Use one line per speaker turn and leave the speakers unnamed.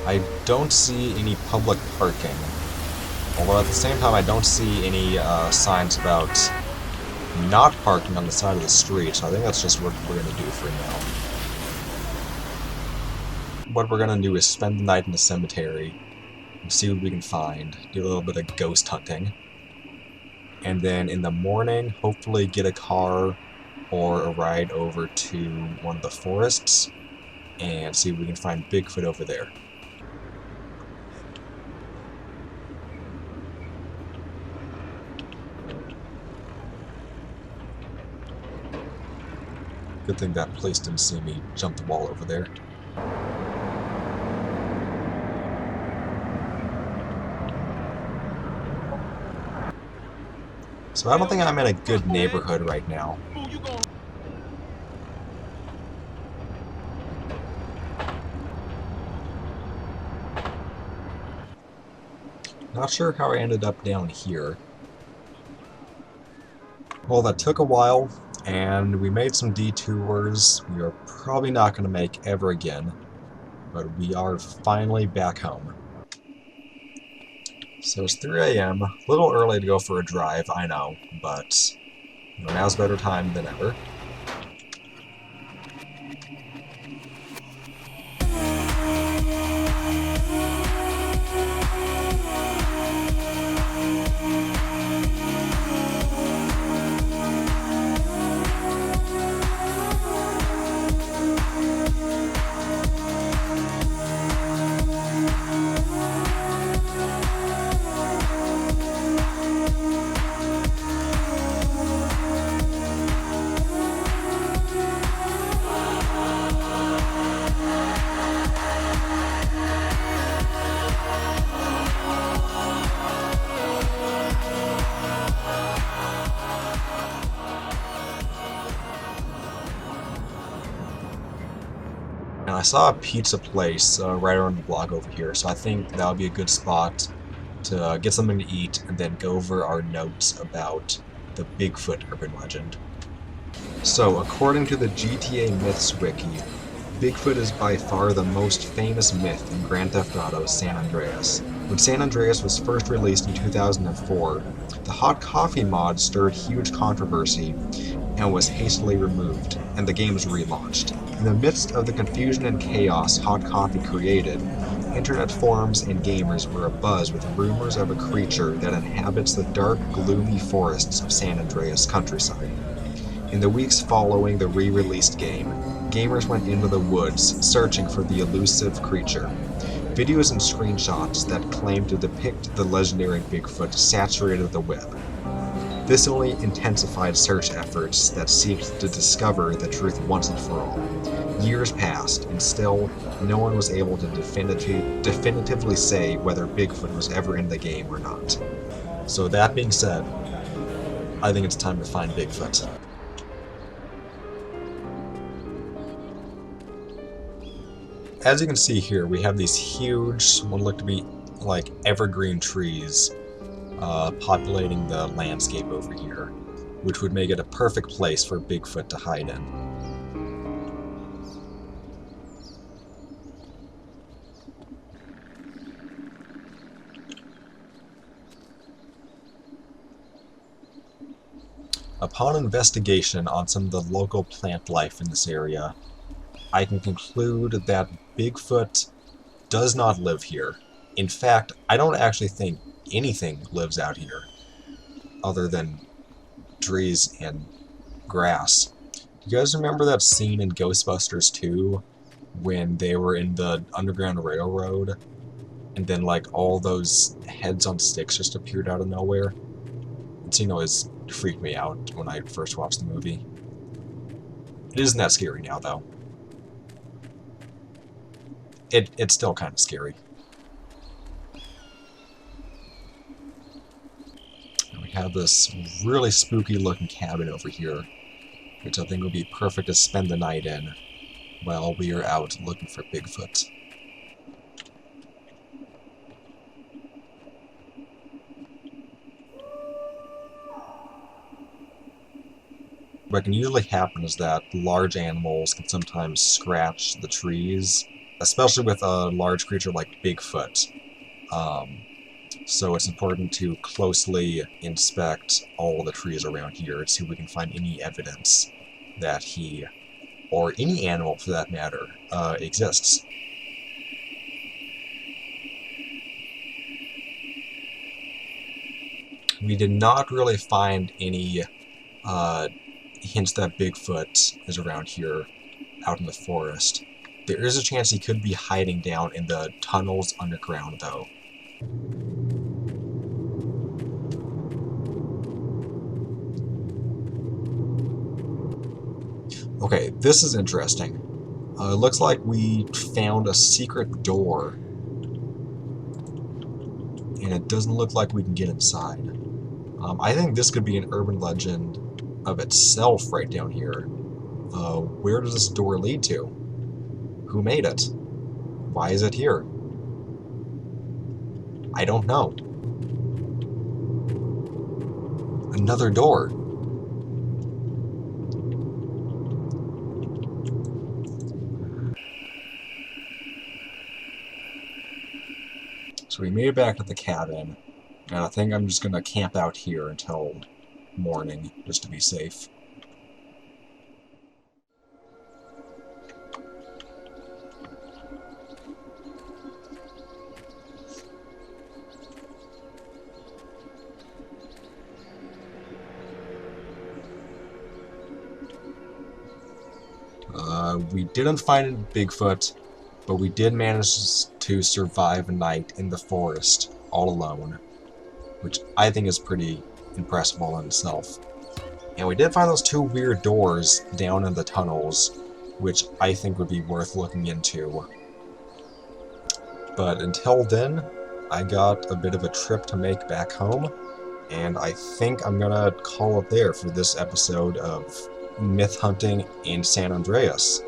I don't see any public parking. Although at the same time, I don't see any signs about not parking on the side of the street, so I think that's just what we're going to do for now. What we're going to do is spend the night in the cemetery, and see what we can find, do a little bit of ghost hunting, and then in the morning, hopefully get a car or a ride over to one of the forests, and see if we can find Bigfoot over there. Good thing that police didn't see me jump the wall over there. So I don't think I'm in a good neighborhood right now. Not sure how I ended up down here. Well, that took a while, and we made some detours we are probably not going to make ever again, but we are finally back home. So it's 3 a.m., a little early to go for a drive, I know, but now's a better time than ever. And I saw a pizza place right around the block over here, so I think that would be a good spot to get something to eat and then go over our notes about the Bigfoot urban legend. So, according to the GTA Myths wiki, Bigfoot is by far the most famous myth in Grand Theft Auto San Andreas. When San Andreas was first released in 2004, the hot coffee mod stirred huge controversy and was hastily removed, and the game was relaunched. In the midst of the confusion and chaos hot coffee created, internet forums and gamers were abuzz with rumors of a creature that inhabits the dark, gloomy forests of San Andreas countryside. In the weeks following the re-released game, gamers went into the woods searching for the elusive creature. Videos and screenshots that claimed to depict the legendary Bigfoot saturated the web. This only intensified search efforts that seeked to discover the truth once and for all. Years passed, and still, no one was able to definitively say whether Bigfoot was ever in the game or not. So that being said, I think it's time to find Bigfoot. As you can see here, we have these huge, what look to be like evergreen trees populating the landscape over here, which would make it a perfect place for Bigfoot to hide in. Upon investigation on some of the local plant life in this area, I can conclude that Bigfoot does not live here. In fact, I don't actually think anything lives out here other than trees and grass. Do you guys remember that scene in Ghostbusters 2 when they were in the Underground Railroad and then like all those heads on sticks just appeared out of nowhere? That scene always freaked me out when I first watched the movie. It isn't that scary now though. It's still kind of scary. And we have this really spooky looking cabin over here, which I think would be perfect to spend the night in while we are out looking for Bigfoot. What can usually happen is that large animals can sometimes scratch the trees especially with a large creature like Bigfoot. Um, so it's important to closely inspect all the trees around here to see if we can find any evidence that he, or any animal for that matter, exists. We did not really find any hints that Bigfoot is around here out in the forest. There is a chance he could be hiding down in the tunnels underground, though. Okay, this is interesting. It looks like we found a secret door, and it doesn't look like we can get inside. I think this could be an urban legend of itself right down here. Where does this door lead to? Who made it? Why is it here? I don't know. Another door. So we made it back to the cabin, and I think I'm just gonna camp out here until morning, just to be safe. We didn't find Bigfoot, but we did manage to survive a night in the forest all alone, which I think is pretty impressive all in itself. And we did find those two weird doors down in the tunnels, which I think would be worth looking into. But until then, I got a bit of a trip to make back home, and I think I'm gonna call it there for this episode of Myth Hunting in San Andreas.